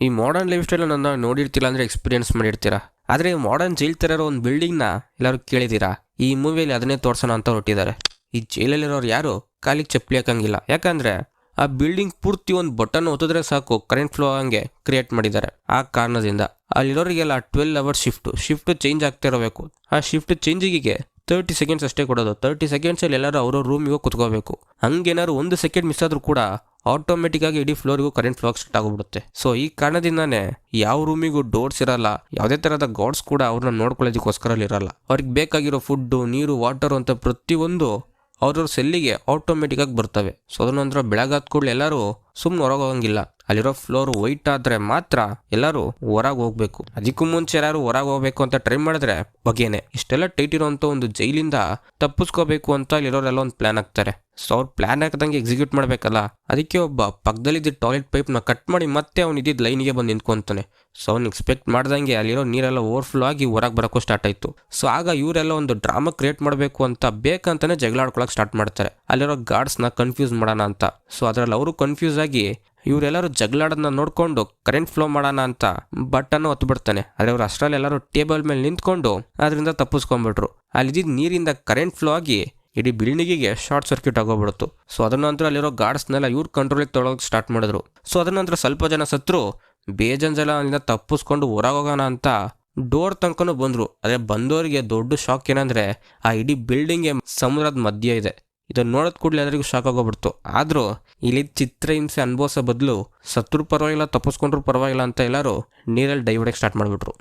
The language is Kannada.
ಈ ಮಾಡರ್ನ್ ಲೈಫ್ ಸ್ಟೈಲ್ ನನ್ನ ನೋಡಿರ್ತಿಲ್ಲ ಅಂದರೆ ಎಕ್ಸ್ಪೀರಿಯನ್ಸ್ ಮಾಡಿರ್ತೀರಾ. ಆದರೆ ಈ ಮಾಡರ್ನ್ ಜೈಲ್ ಥರ ಇರೋ ಒಂದು ಬಿಲ್ಡಿಂಗ್ನ ಎಲ್ಲರೂ ಕೇಳಿದ್ದೀರಾ? ಈ ಮೂವಿಯಲ್ಲಿ ಅದನ್ನೇ ತೋರ್ಸೋಣ ಅಂತ ಹೊರಟಿದ್ದಾರೆ. ಈ ಜೈಲಲ್ಲಿರೋರು ಯಾರು ಕಾಲಿಗೆ ಚಪ್ಪಲಿ ಹಾಕಂಗಿಲ್ಲ, ಯಾಕಂದರೆ ಆ ಬಿಲ್ಡಿಂಗ್ ಪೂರ್ತಿ ಒಂದು ಬಟನ್ ಒತ್ತಿದ್ರೆ ಸಾಕು ಕರೆಂಟ್ ಫ್ಲೋ ಆಗಂಗೆ ಕ್ರಿಯೇಟ್ ಮಾಡಿದ್ದಾರೆ. ಆ ಕಾರಣದಿಂದ ಅಲ್ಲಿರೋರಿಗೆಲ್ಲ 12 ಅವರ್ಸ್ ಶಿಫ್ಟ್ ಚೇಂಜ್ ಆಗ್ತಾ ಇರಬೇಕು. ಆ ಶಿಫ್ಟ್ ಚೇಂಜಿಗೆ 30 ಸೆಕೆಂಡ್ಸ್ ಅಷ್ಟೇ ಕೊಡೋದು. 30 ಸೆಕೆಂಡ್ಸಲ್ಲಿ ಎಲ್ಲರೂ ಅವ್ರವ್ರ ರೂಮಿಗೆ ಕುತ್ಕೋಬೇಕು. ಹಂಗೇನಾದ್ರು 1 ಸೆಕೆಂಡ್ ಮಿಸ್ ಆದರೂ ಕೂಡ ಆಟೋಮೆಟಿಕ್ ಆಗಿ ಇಡೀ ಫ್ಲೋರಿಗೂ ಕರೆಂಟ್ ಫ್ಲೋ ಸ್ಟಾರ್ಟ್ ಆಗಿಬಿಡುತ್ತೆ. ಸೊ ಈ ಕಾರಣದಿಂದಾನೇ ಯಾವ ರೂಮಿಗೂ ಡೋರ್ಸ್ ಇರಲ್ಲ, ಯಾವುದೇ ಥರದ ಗಾರ್ಡ್ಸ್ ಕೂಡ ಅವ್ರನ್ನ ನೋಡ್ಕೊಳ್ಳೋದಕ್ಕೋಸ್ಕರ ಇರಲ್ಲ. ಅವ್ರಿಗೆ ಬೇಕಾಗಿರೋ ಫುಡ್ಡು, ನೀರು, ವಾಟರ್ ಅಂತ ಪ್ರತಿಯೊಂದು ಅವ್ರವ್ರ ಸೆಲ್ಲಿಗೆ ಆಟೋಮೆಟಿಕ್ ಆಗಿ ಬರ್ತವೆ. ಸೊ ಅದನ್ನಂತರ ಬೆಳಗಾದ ಕೂಡಲೇ ಎಲ್ಲರೂ ಸುಮ್ಮನೆ ಹೊರಗೆ ಹೋಗಂಗಿಲ್ಲ. ಅಲ್ಲಿರೋ ಫ್ಲೋರ್ ವೈಟ್ ಆದರೆ ಮಾತ್ರ ಎಲ್ಲರೂ ಹೊರಗೆ ಹೋಗ್ಬೇಕು. ಅದಕ್ಕೂ ಮುಂಚೆ ಯಾರು ಹೊರಗೆ ಹೋಗ್ಬೇಕು ಅಂತ ಟ್ರೈ ಮಾಡಿದ್ರೆ ಬಗೆನೆ. ಇಷ್ಟೆಲ್ಲ ಟೈಟ್ ಇರೋಂಥ ಒಂದು ಜೈಲಿಂದ ತಪ್ಪಿಸ್ಕೋಬೇಕು ಅಂತ ಅಲ್ಲಿರೋರೆಲ್ಲ ಒಂದು ಪ್ಲಾನ್ ಹಾಕ್ತಾರೆ. ಸೊ ಅವ್ರು ಪ್ಲಾನ್ ಹಾಕದಂಗೆ ಎಕ್ಸಿಕ್ಯೂಟ್ ಮಾಡಬೇಕಲ್ಲ, ಅದಕ್ಕೆ ಒಬ್ಬ ಪಕ್ಕದಲ್ಲಿದ್ದ ಟಾಯ್ಲೆಟ್ ಪೈಪ್ನ ಕಟ್ ಮಾಡಿ ಮತ್ತೆ ಅವ್ನು ಇದ್ದಿದ್ದು ಲೈನಿಗೆ ಬಂದು ನಿಂತ್ಕೊಂತಾನೆ. ಸೊ ಅವ್ನು ಎಕ್ಸ್ಪೆಕ್ಟ್ ಮಾಡ್ದಂಗೆ ಅಲ್ಲಿರೋ ನೀರೆಲ್ಲ ಓವರ್ಫ್ಲೋ ಆಗಿ ಹೊರಗೆ ಬರೋಕ್ಕೂ ಸ್ಟಾರ್ಟ್ ಆಯಿತು. ಸೊ ಆಗ ಇವರೆಲ್ಲ ಒಂದು ಡ್ರಾಮಾ ಕ್ರಿಯೇಟ್ ಮಾಡಬೇಕು ಅಂತ ಬೇಕಂತಾನೆ ಜಗಳ ಆಡ್ಕೊಳಕ್ಕೆ ಸ್ಟಾರ್ಟ್ ಮಾಡ್ತಾರೆ, ಅಲ್ಲಿರೋ ಗಾರ್ಡ್ಸ್ನ ಕನ್ಫ್ಯೂಸ್ ಮಾಡೋಣ ಅಂತ. ಸೊ ಅದರಲ್ಲಿ ಅವರು ಕನ್ಫ್ಯೂಸ್ ಆಗಿ ಇವರೆಲ್ಲರೂ ಜಗಳಾಡೋದನ್ನ ನೋಡಿಕೊಂಡು ಕರೆಂಟ್ ಫ್ಲೋ ಮಾಡೋಣ ಅಂತ ಬಟನ್ ಒತ್ತು ಬಿಡ್ತಾನೆ. ಆದರೆ ಅವ್ರು ಅಷ್ಟರಲ್ಲಿ ಎಲ್ಲರೂ ಟೇಬಲ್ ಮೇಲೆ ನಿಂತ್ಕೊಂಡು ಅದರಿಂದ ತಪ್ಪಿಸ್ಕೊಂಡ್ಬಿಟ್ರು. ಅಲ್ಲಿದ್ದ ನೀರಿಂದ ಕರೆಂಟ್ ಫ್ಲೋ ಆಗಿ ಇಡೀ ಬಿಲ್ಡಿಂಗಿಗೆ ಶಾರ್ಟ್ ಸರ್ಕ್ಯೂಟ್ ಆಗೋಗ್ಬಿಡ್ತು. ಸೊ ಅದರ ನಂತರ ಅಲ್ಲಿರೋ ಗಾರ್ಡ್ಸ್ನೆಲ್ಲ ಇವ್ರ ಕಂಟ್ರೋಲಿಗೆ ತೊಗೊಳಕ್ಕೆ ಸ್ಟಾರ್ಟ್ ಮಾಡಿದ್ರು. ಸೊ ಅದರ ನಂತರ ಸ್ವಲ್ಪ ಜನ ಸತ್ರು, ಬೇಜನ್ ಜನ ಅಲ್ಲಿಂದ ತಪ್ಪಿಸ್ಕೊಂಡು ಹೊರಗೆ ಹೋಗೋಣ ಅಂತ ಡೋರ್ ತನಕನೂ ಬಂದರು. ಆದರೆ ಬಂದವರಿಗೆ ದೊಡ್ಡ ಶಾಕ್ ಏನಂದರೆ ಆ ಇಡೀ ಬಿಲ್ಡಿಂಗ್ಗೆ ಸಮುದ್ರದ ಮಧ್ಯೆ ಇದೆ. ಇದನ್ನು ನೋಡೋದ್ ಕೂಡಲೇ ಎಲ್ಲರಿಗೂ ಶಾಕ್ ಆಗೋಗ್ಬಿಡ್ತು. ಆದರೂ ಇಲ್ಲಿ ಚಿತ್ರಹಿಂಸೆ ಅನುಭವಿಸೋ ಬದಲು ಸತ್ರು ಪರವಾಗಿಲ್ಲ, ತಪ್ಪಿಸ್ಕೊಂಡ್ರು ಪರವಾಗಿಲ್ಲ ಅಂತ ಎಲ್ಲರೂ ನೀರಲ್ಲಿ ಡೈವ್ ಹೊಡೆಯಕ್ಕೆ ಸ್ಟಾರ್ಟ್ ಮಾಡಿಬಿಟ್ರು.